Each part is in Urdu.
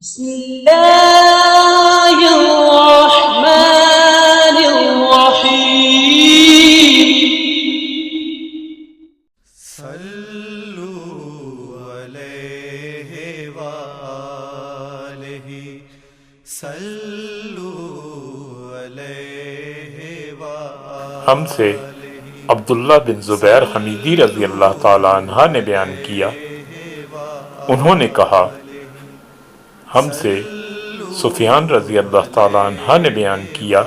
بسم الله الرحمن الرحيم صلوا عليه وآله صلوا عليه وآله ہم سے عبداللہ بن زبیر حمیدی رضی اللہ تعالیٰ عنہ نے بیان کیا، انہوں نے کہا ہم سے سفیان رضی اللہ تعالیٰ عنہ نے بیان کیا،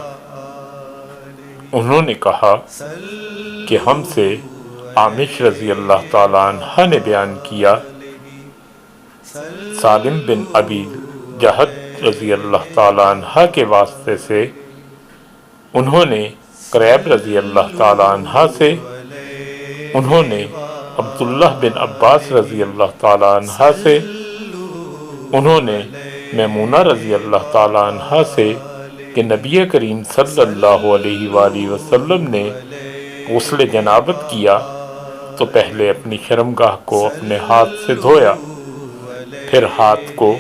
انہوں نے کہا کہ ہم سے عامش رضی اللہ تعالیٰ عنہ نے بیان کیا، سالم بن ابی جہد رضی اللہ تعالیٰ عنہ کے واسطے سے انہوں نے قریب رضی اللہ تعالیٰ عنہ سے، انہوں نے عبداللہ بن عباس رضی اللہ تعالیٰ عنہ سے، انہوں نے میمونہ رضی اللہ تعالیٰ عنہ سے کہ نبی کریم صلی اللہ علیہ وآلہ وسلم نے غسل جنابت کیا تو پہلے اپنی شرمگاہ کو اپنے ہاتھ سے دھویا، پھر ہاتھ کو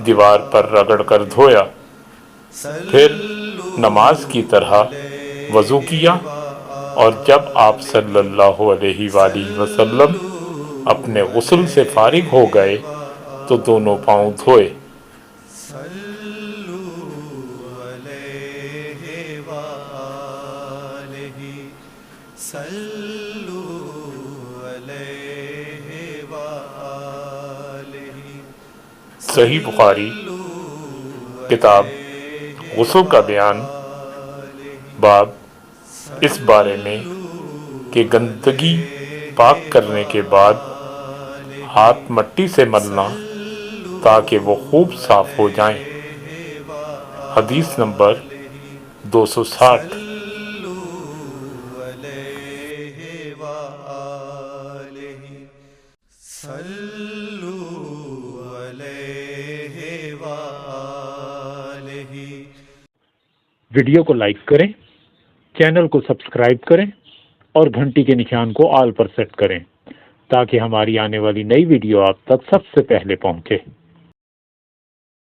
دیوار پر رگڑ کر دھویا، پھر نماز کی طرح وضو کیا، اور جب آپ صلی اللہ علیہ وآلہ وسلم اپنے غسل سے فارغ ہو گئے تو دونوں پاؤں دھوئے۔ صلوا عليه وآله صلوا عليه وآله صحیح بخاری کتاب غسل کا بیان، باب اس بارے میں کہ گندگی پاک کرنے کے بعد ہاتھ مٹی سے ملنا تاکہ وہ خوب صاف ہو جائیں۔ حدیث نمبر 260۔ ویڈیو کو لائک کریں، چینل کو سبسکرائب کریں اور گھنٹی کے نشان کو آل پر سیٹ کریں تاکہ ہماری آنے والی نئی ویڈیو آپ تک سب سے پہلے پہنچے۔